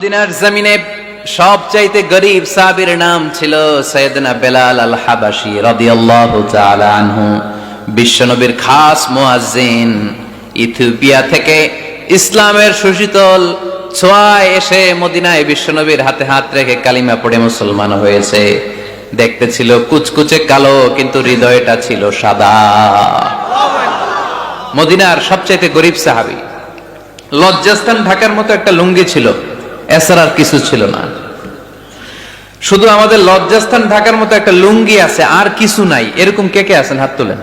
মদিনার জমিনে সবচাইতে গরীব সাহাবীর নাম ছিল সাইয়েদনা বেলাল আল হাবাশী রাদিয়াল্লাহু তাআলা আনহু। বিশ্বনবীর খাস মুয়াজ্জিন, ইথিওপিয়া থেকে ইসলামের সুশীতল ছোঁয়ায় এসে মদিনায় বিশ্বনবীর হাতে হাত রেখে কালিমা পড়ে মুসলমান হয়েছে। দেখতে ছিল কুচকুচে কালো, কিন্তু হৃদয়টা ছিল সাদা। মদিনার সবচাইতে গরীব সাহাবী। লজ্জাস্থান ঢাকার মতো একটা লুঙ্গি ছিল, এছাড়া আর কিছু ছিল না। শুধু আমাদের লজ্জাস্থান ঢাকার মতো একটা লুঙ্গি আছে, আর কিছু নাই। এরকম কে কে আছেন? হাত তোলেন।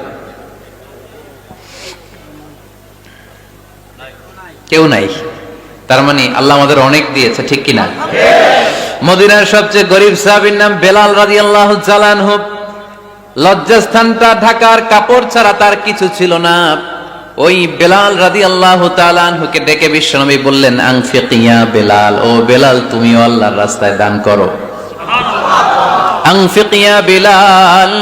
কেউ নাই। তার মানে আল্লাহ আমাদের অনেক দিয়েছে, ঠিক কিনা? মদিনার সবচেয়ে গরীব সাহাবীর নাম বেলাল রাদিয়াল্লাহু তাআলা আনহু। লজ্জাস্থানটা ঢাকার কাপড় ছাড়া তার কিছু ছিল না। ওই বেলাল রাদিয়াল্লাহু তাআলা আনহুকে ডেকে বিশ্বনবী বললেন, আনফিক ইয়া বেলাল, ও বেলাল তুমিও আল্লাহর রাস্তায় দান করো। আনফিক ইয়া বেলাল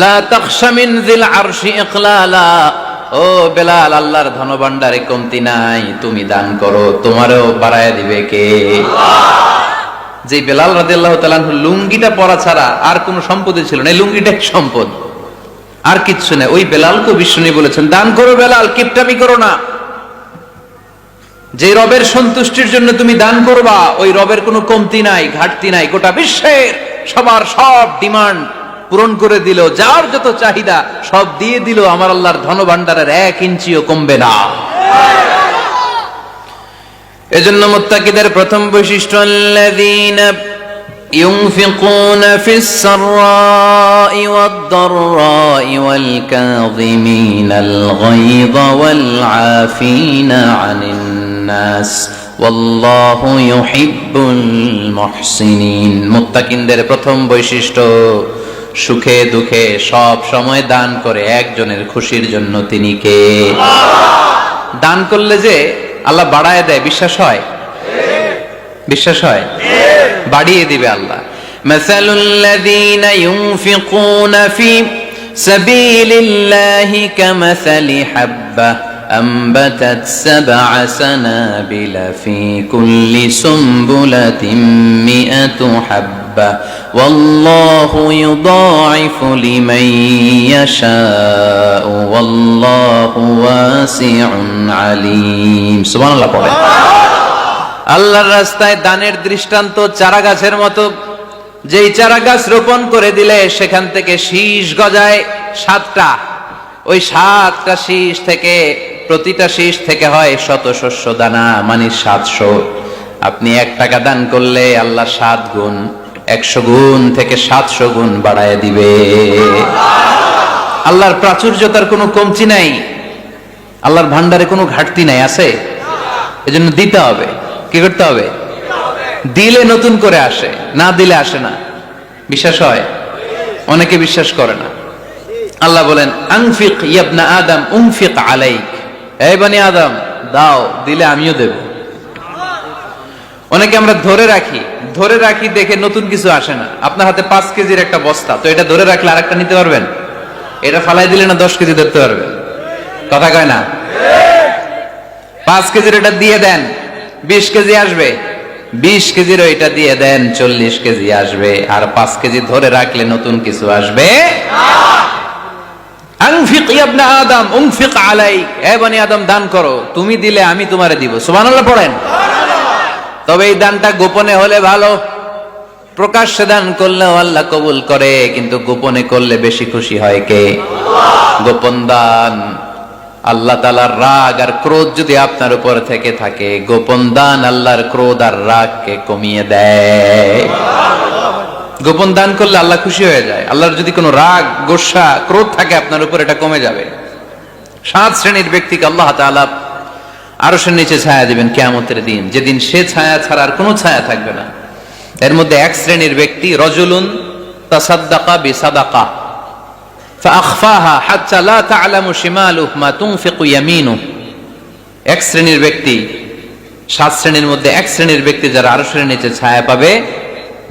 লা তাখশা মিন যিল আরশি ইকলালা, ও বেলাল আল্লাহর ধনভাণ্ডারে কমতি নাই, তুমি দান করো, তোমারও বাড়ায় দিবে কে? যে বেলাল রাদিয়াল্লাহু তাআলা আনহু লুঙ্গিটা পরা ছাড়া আর কোনো সম্পদ ছিল না, এই লুঙ্গিটাই সম্পদ, আর কিচ্ছু নেই। ওই বেলালকে বিষ্ণু বলেছেন, দান করো বেলাল, কিপটামি করো না। যে রবের সন্তুষ্টির জন্য তুমি দান করবা, ওই রবের কোনো কমতি নাই, ঘাটতি নাই। গোটা বিশ্বের সবার সব ডিমান্ড পূরণ করে দিল, যার যত চাহিদা সব দিয়ে দিল, আমার আল্লাহর ধনভাণ্ডারের 1 ইঞ্চিও কমবে না। এজন্য মুত্তাকিদের প্রথম বৈশিষ্ট্য, আল্লাযীনা ينفقون في السراء والضراء والكاظمين الغيظ والعافين عن الناس والله يحب المحسنين। মুত্তাকিনদের প্রথম বৈশিষ্ট্য, সুখে দুঃখে সব সময় দান করে একজনের খুশির জন্য। তিনি কে? দান করলে যে আল্লাহ বাড়ায় দেয়, বিশ্বাস হয়? বিশ্বাস হয়? বাড়িয়ে দিবে আল্লাহ। মাসালুল লাযীনা ইউনফিকুনা ফি সাবিলিল্লাহি কামাসালি হাব্বা আমবাতাত সাবআ সানাবিলা ফি কুল্লি সুমবুলাতিন মিআতু হাব্বা ওয়াল্লাহু ইউদাঈফু লিমান ইয়াশাউ ওয়াল্লাহু ওয়াসিউন আলীম। সুবহানাল্লাহ পড়ে। আল্লাহর রাস্তায় দানের দৃষ্টান্ত চারা গাছের মতো। যেই চারা গাছ রোপণ করে দিলে সেখান থেকে শীষ গজায় 7টা। ওই 7টা শীষ থেকে, প্রতিটা শীষ থেকে হয় শত শস্য দানা, মানে 700। আপনি 1 টাকা দান করলে আল্লাহ 7 গুণ, 100 গুণ থেকে 700 গুণ বাড়ায় দিবে। আল্লাহর প্রাচুর্যতার কোনো কমতি নাই, আল্লাহর ভান্ডারে কোনো ঘাটতি নাই। আছে? এজন্য দিতে হবে। কি করতে হবে? দিলে নতুন করে আসে, না দিলে আসে না। বিশ্বাস হয়? অনেকে বিশ্বাস করে না। আল্লাহ বলেন, আনফিক ইয়া আদম উনফিক আলাইক, এই বনি আদম দাও, দিলে আমিও দেব। অনেকে আমরা ধরে রাখি দেখে নতুন কিছু আসে না। আপনার হাতে 5 কেজির একটা বস্তা, তো এটা ধরে রাখলে আরেকটা নিতে পারবেন? এটা ফালাই দিলে না 10 কেজি ধরতে পারবেন? কথা কয় না? 5 কেজির এটা দিয়ে দেন, 20 কেজি আসবে। 20 কেজির ওইটা দিয়ে দেন, 40 কেজি আসবে। আর 5 কেজি ধরে রাখলে নতুন কিছু আসবে। আনফিক ইয়া ইবনা আদম উনফিক আলাইক, হে বনি আদম দান করো, তুমি দিলে আমি তোমারে দিব। সুবহানাল্লাহ পড়েন। তবে এই দানটা গোপনে হলে ভালো। প্রকাশ্যে দান করলেও আল্লাহ কবুল করে, কিন্তু গোপনে করলে বেশি খুশি হয় কে? গোপন দান। আল্লাহ তাআলার রাগ আর ক্রোধ যদি আপনার উপর থেকে থাকে, গোপন দান আল্লাহর ক্রোধ আর রাগকে কমিয়ে দেয়। গোপন দান করলে আল্লাহ খুশি হয়ে যায়। আল্লাহর যদি কোনো রাগ, গোসা, ক্রোধ থাকে আপনার উপর, এটা কমে যাবে। 7 শ্রেণীর ব্যক্তিকে আল্লাহ তাআলা আরশের নিচে ছায়া দিবেন কিয়ামতের দিন, যেদিন সে ছায়া ছাড়া আর কোনো ছায়া থাকবে না। এর মধ্যে 1 শ্রেণীর ব্যক্তি, রজুলুন তাসাদ্দাকা বিসাদাকা ফাআখফাহা হাত্তা লা তা'লামু শিমালুহু মা তুনফিকু ইয়ামিনুহু। 1 শ্রেণীর ব্যক্তি, 7 শ্রেণীর মধ্যে 1 শ্রেণীর ব্যক্তি যারা আরশের নিচে ছায়া পাবে,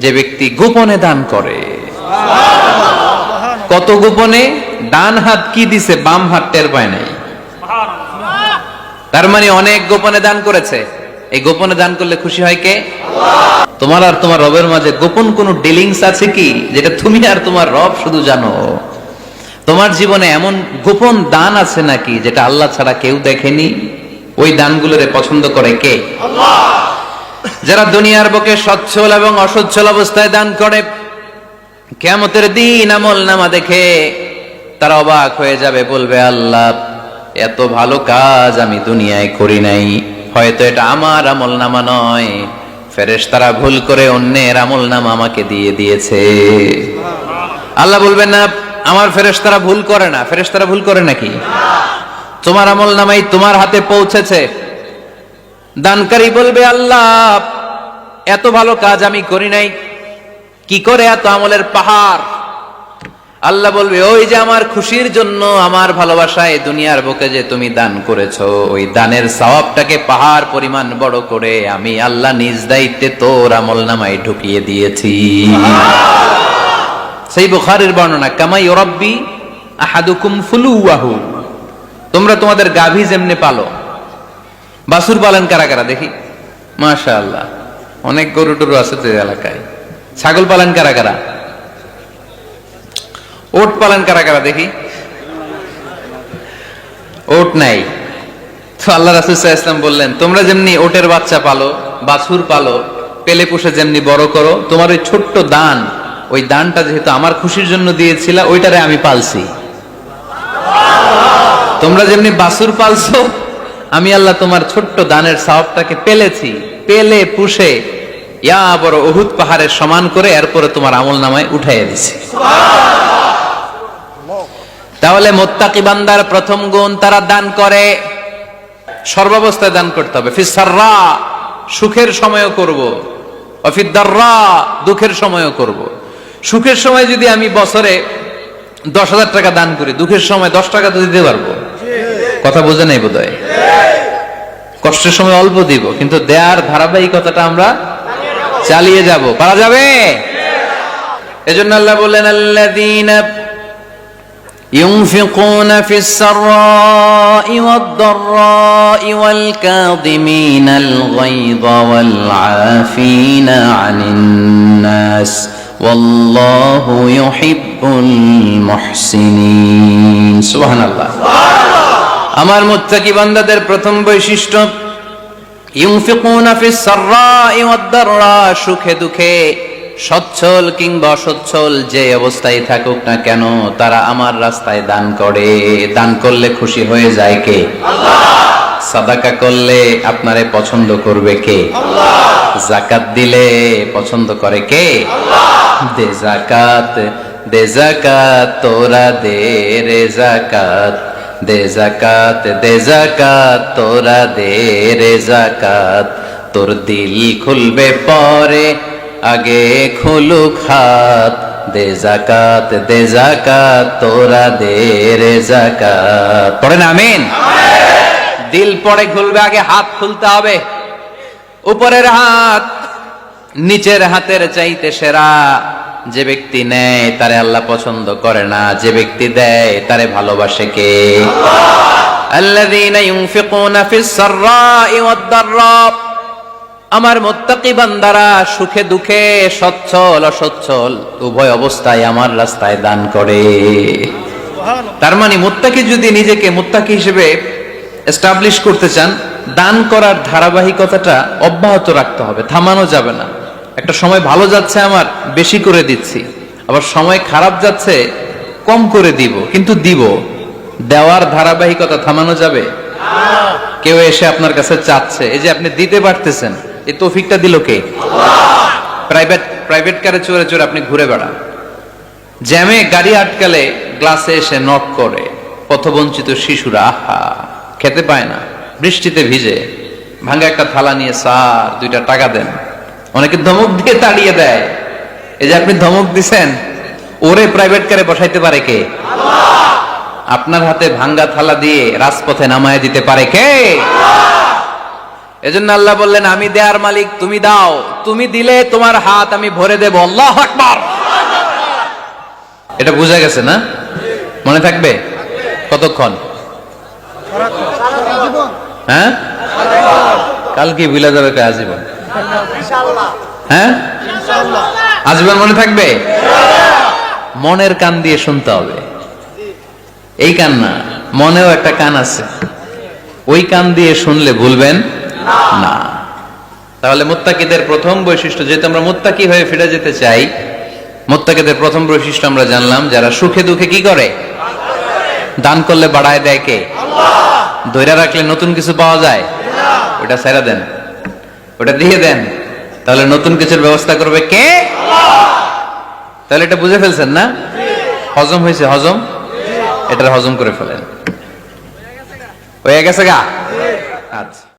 যে ব্যক্তি গোপনে দান করে। কত গোপনে? ডান হাত কি দিছে, বাম হাত টের পায় নাই। তার মানে অনেক গোপনে দান করেছে। এই গোপনে দান করলে খুশি হয় কে? তোমার আর তোমার রবের মাঝে গোপন কোন ডিলিংস আছে কি, যেটা তুমি আর তোমার রব শুধু জানো? তোমার জীবনে এমন গোপন দান আছে নাকি যেটা আল্লাহ ছাড়া কেউ দেখেনি? ওই দানগুলোরে পছন্দ করে কে? আল্লাহ। যারা দুনিয়ার বুকে সচ্ছল এবং অসচ্ছল অবস্থায় দান করে, কিয়ামতের দিন আমল নামা দেখে তারা অবাক হয়ে যাবে, বলবে আল্লাহ এত ভালো কাজ আমি দুনিয়ায় করি নাই, হয়তো এটা আমার আমল নামা নয়, ফেরেশতারা ভুল করে অন্যের আমল নামা আমাকে দিয়ে দিয়েছে। আল্লাহ বলবেন না আমার ফেরেশতারা ভুল করে না। ফেরেশতারা ভুল করে নাকি? তোমার আমল নামাই তোমার হাতে পৌঁছেছে। দানকারী বলবে আল্লাহ এত ভালো কাজ আমি করি নাই, কি করে এত আমলের পাহাড়? আল্লাহ বলবে ওই যে আমার খুশির জন্য, আমার ভালোবাসায় দুনিয়ার বুকে যে তুমি দান করেছো, ওই দানের সওয়াবটাকে পাহাড় পরিমাণ বড় করে আমি আল্লাহ নিজ দায়িত্বে তোর আমল নামায় ঢুকিয়ে দিয়েছি। সেই বুখারীর বর্ণনা, কামা ইউরাব্বি আহাদুকুম ফুলুয়াহু, তোমরা তোমাদের গাভী যেমনে পালো। বাছুর পালন কারা কারা দেখি? মাশাআল্লাহ, অনেক গরু টরু আছে তো এলাকায়। ছাগল পালন কারা কারা? ওট পালন কারা কারা দেখি? ওট নাই তো আল্লাহ রাসূল সাল্লাল্লাহু আলাইহি ওয়াসাল্লাম বললেন তোমরা যেমনি ওটের বাচ্চা পালো, বাছুর পালো, পেলে পুষে যেমনি বড় করো, তোমার ওই ছোট্ট দান, ওই দানটা যেহেতু আমার খুশির জন্য দিয়েছিলা, ওইটারে আমি পালছি। তোমরা যেমনি বাছুর পালছো, আমি আল্লাহ তোমার ছোট্ট দানের সওয়াবটাকে পেলেছি, পেলে পুষে ইয়া বড় উহুদ পাহাড়ের সমান করে এরপরে তোমার আমল নামায় উঠাইয়া দিছি। তাহলে মুত্তাকি বান্দার প্রথম গুণ, তারা দান করে। সর্বাবস্থায় দান করতে হবে। ফিস সাররা, সুখের সময়ও করব, ওয়াফিদ দাররা, দুঃখের সময়ও করব। সুখের সময় যদি আমি বছরে 10,000 টাকা দান করি, দুঃখের সময় 10 টাকা তো দিতে পারবো। কথা বোঝে নাই বোধহয়? কষ্টের সময় অল্প দিব, কিন্তু দেয়ার ধারাবাহিকতাটা আমরা চালিয়ে যাব। পারা যাবে? এজন্য আল্লাহ বললেন আল্লাযীনা ينفقون في السراء والضراء والكاظمين الغيظ والعافين عن الناس والله يحب المحسنين سبحان الله আমার মুত্তাকি বান্দাদের প্রথম বৈশিষ্ট্য ইউনফিকুনা ফিস সাররাই ওয়াদ দাররা, সুখে দুঃখে, সচ্ছল কিংবা অসচ্ছল যে অবস্থায় থাকুক না কেন, তারা আমার রাস্তায় দান করে। দান করলে খুশি হয়ে যায় কে? আল্লাহ। সাদাকা করলে আপনারে পছন্দ করবে কে? আল্লাহ। যাকাত দিলে পছন্দ করে কে? আল্লাহ। দে যাকাত, দে যাকাত, তোরা দে রে যাকাত, দে যাকাত, দে যাকাত, তোরা দে রে যাকাত, তোর দিল খুলবে পরে আগে খুলুক হাত, দে যাকাত, দে যাকাত, তোরা দে রে যাকাত। পড়েন আমিন। দিল পরে খুলবে, আগে হাত খুলতে হবে। উপরের হাত নিচের হাতের চাইতে সেরা। যে ব্যক্তি নেয় তারে আল্লাহ পছন্দ করে না, যে ব্যক্তি দেয় তারে ভালোবাসে কে? আল্লাহ। আল্লাযীনা ইউনফিকুনা ফিস সাররাই ওয়াদ দাররা, আমার মুত্তাকি বান্দারা সুখে দুঃখে, সচ্ছল অসচ্ছল উভয় অবস্থায় আমার রাস্তায় দান করে। তার মানে মুত্তাকি যদি নিজেকে মুত্তাকি হিসেবে এস্টাবলিশ করতে চান, দান করার ধারাবাহিকতাটা অব্যাহত রাখতে হবে, থামানো যাবে না। একটা সময় ভালো যাচ্ছে আমার, বেশি করে দিচ্ছি, আবার সময় খারাপ যাচ্ছে, কম করে দিব, কিন্তু দিব। দেওয়ার ধারাবাহিকতা থামানো যাবে? কেউ এসে আপনার কাছে চাচ্ছে, এই যে আপনি দিতে পারতেছেন, এই তৌফিকটা দিল কে? আল্লাহ। প্রাইভেট কারে চড়ে চড়ে আপনি ঘুরে বেড়ান, জ্যামে গাড়ি আটকালে গ্লাসে এসে নক করে, পথবঞ্চিত শিশুরা আহা খেতে পায় না, বৃষ্টিতে ভিজে, ভাঙা একটা থালা নিয়ে স্যার 2টা টাকা দেন। অনেকে ধমক দিয়ে তাড়িয়ে দেয়। এই যে আপনি ধমক দিছেন, ওরে প্রাইভেট কারে বসাইতে পারে কে? আল্লাহ। আপনার হাতে ভাঙ্গা থালা দিয়ে রাজপথে নামায় দিতে পারে কে? এজন্য আল্লাহ বললেন আমি দেয়ার মালিক, তুমি দাও, তুমি দিলে তোমার হাত আমি ভরে দেব। আল্লাহু আকবার। এটা বুঝা গেছে না? মনে থাকবে কতক্ষণ? হ্যাঁ, কালকে ভুলে যাবে কে আজীবন? হ্যাঁ, আজীবন মনে থাকবে? মনের কান দিয়ে শুনতে হবে। এই কান না, মনেও একটা কান আছে, ওই কান দিয়ে শুনলে ভুলবেন না। তাহলে মুত্তাকিদের প্রথম বৈশিষ্ট্য, যেহেতু আমরা মুত্তাকি হয়ে ফিরে যেতে চাই, মুত্তাকিদের প্রথম বৈশিষ্ট্য আমরা জানলাম, যারা সুখে দুঃখে কি করে? দান করলে বাড়ায় দেয় কে? ধৈর্য রাখলে নতুন কিছু পাওয়া যায়? ওটা ছেড়ে দেন, ওটা দিয়ে দেন, তাহলে নতুন কিছুর ব্যবস্থা করবে কে? তাহলে এটা বুঝে ফেলছেন না? হজম হয়েছে? হজম, এটা হজম করে ফেলেন। হয়ে গেছে গা? আচ্ছা।